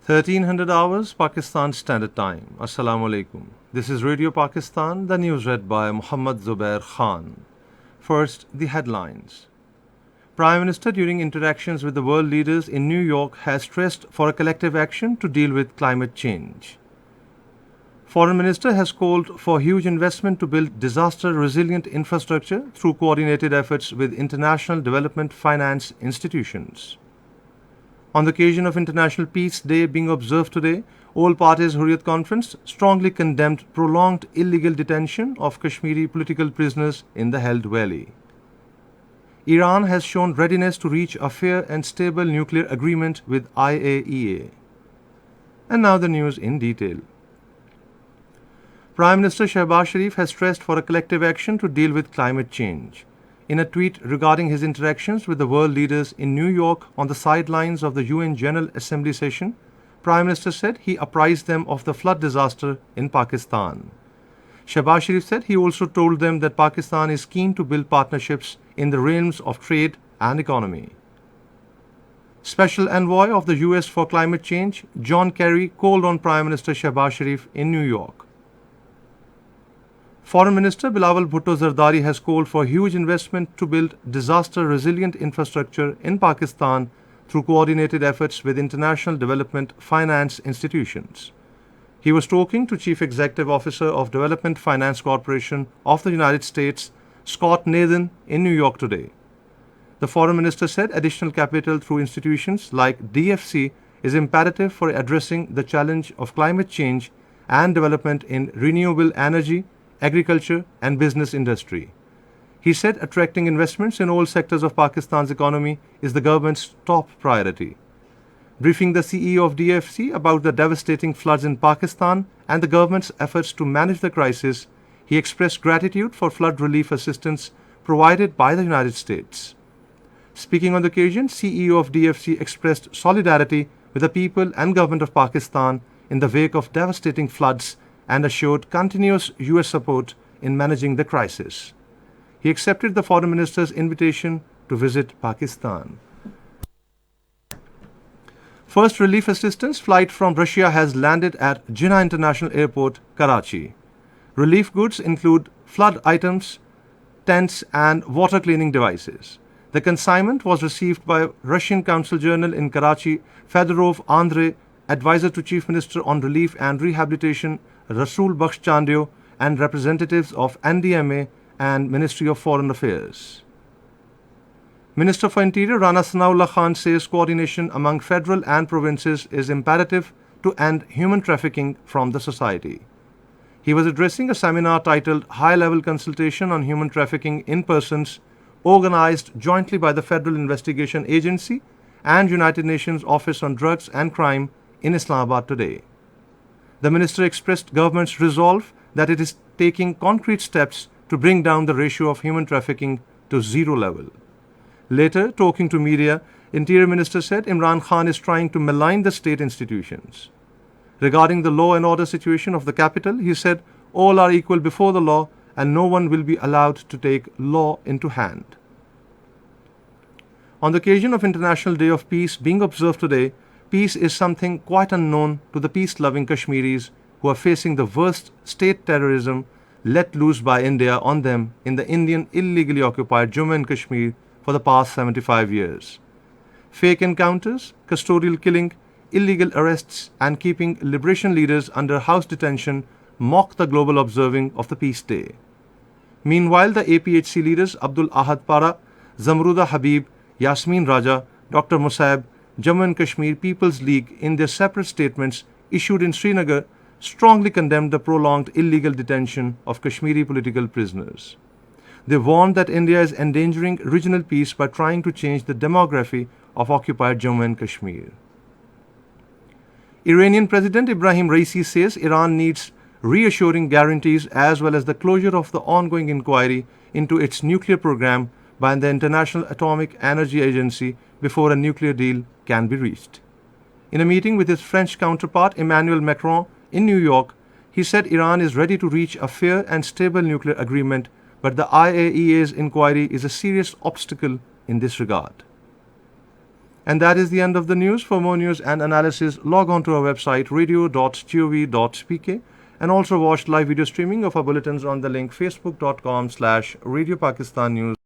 1300 hours Pakistan Standard Time. Assalamu alaikum. This is Radio Pakistan, the news read by Muhammad Zubair Khan. First, the headlines. Prime Minister during interactions with the world leaders in New York has stressed for a collective action to deal with climate change. Foreign Minister has called for huge investment to build disaster-resilient infrastructure through coordinated efforts with international development finance institutions. On the occasion of International Peace Day being observed today, all parties Hurriyat Conference strongly condemned prolonged illegal detention of Kashmiri political prisoners in the held valley. Iran has shown readiness to reach a fair and stable nuclear agreement with IAEA. And now the news in detail. Prime Minister Shehbaz Sharif has stressed for a collective action to deal with climate change. In a tweet regarding his interactions with the world leaders in New York on the sidelines of the UN General Assembly session, Prime Minister said he apprised them of the flood disaster in Pakistan. Shehbaz Sharif said he also told them that Pakistan is keen to build partnerships in the realms of trade and economy. Special Envoy of the US for Climate Change, John Kerry, called on Prime Minister Shehbaz Sharif in New York. Foreign Minister Bilawal Bhutto Zardari has called for huge investment to build disaster-resilient infrastructure in Pakistan through coordinated efforts with international development finance institutions. He was talking to Chief Executive Officer of Development Finance Corporation of the United States, Scott Nathan, in New York today. The Foreign Minister said additional capital through institutions like DFC is imperative for addressing the challenge of climate change and development in renewable energy, agriculture and business industry. He said attracting investments in all sectors of Pakistan's economy is the government's top priority. Briefing the CEO of DFC about the devastating floods in Pakistan and the government's efforts to manage the crisis, he expressed gratitude for flood relief assistance provided by the United States. Speaking on the occasion, CEO of DFC expressed solidarity with the people and government of Pakistan in the wake of devastating floods and assured continuous US support in managing the crisis. He accepted the Foreign Minister's invitation to visit Pakistan. First relief assistance flight from Russia has landed at Jinnah International Airport, Karachi. Relief goods include flood items, tents and water cleaning devices. The consignment was received by Russian Consul General in Karachi, Fedorov Andrei, Advisor to Chief Minister on Relief and Rehabilitation Rasul Bakhsh Chandio, and representatives of NDMA and Ministry of Foreign Affairs. Minister for Interior Rana Sanaullah Khan says coordination among federal and provinces is imperative to end human trafficking from the society. He was addressing a seminar titled High-Level Consultation on Human Trafficking in Persons, organized jointly by the Federal Investigation Agency and United Nations Office on Drugs and Crime in Islamabad today. The minister expressed government's resolve that it is taking concrete steps to bring down the ratio of human trafficking to zero level. Later, talking to media, Interior Minister said Imran Khan is trying to malign the state institutions. Regarding the law and order situation of the capital, he said all are equal before the law and no one will be allowed to take law into hand. On the occasion of International Day of Peace being observed today, peace is something quite unknown to the peace-loving Kashmiris who are facing the worst state terrorism let loose by India on them in the Indian illegally occupied Jammu and Kashmir for the past 75 years. Fake encounters, custodial killing, illegal arrests and keeping liberation leaders under house detention mock the global observing of the Peace Day. Meanwhile, the APHC leaders Abdul Ahad Para, Zamruda Habib, Yasmin Raja, Dr. Musab, Jammu and Kashmir People's League in their separate statements issued in Srinagar strongly condemned the prolonged illegal detention of Kashmiri political prisoners. They warned that India is endangering regional peace by trying to change the demography of occupied Jammu and Kashmir. Iranian President Ibrahim Raisi says Iran needs reassuring guarantees as well as the closure of the ongoing inquiry into its nuclear program by the International Atomic Energy Agency before a nuclear deal can be reached. In a meeting with his French counterpart Emmanuel Macron in New York, he said Iran is ready to reach a fair and stable nuclear agreement, but the IAEA's inquiry is a serious obstacle in this regard. And that is the end of the news. For more news and analysis, log on to our website radio.gov.pk and also watch live video streaming of our bulletins on the link facebook.com/Radio Pakistan News.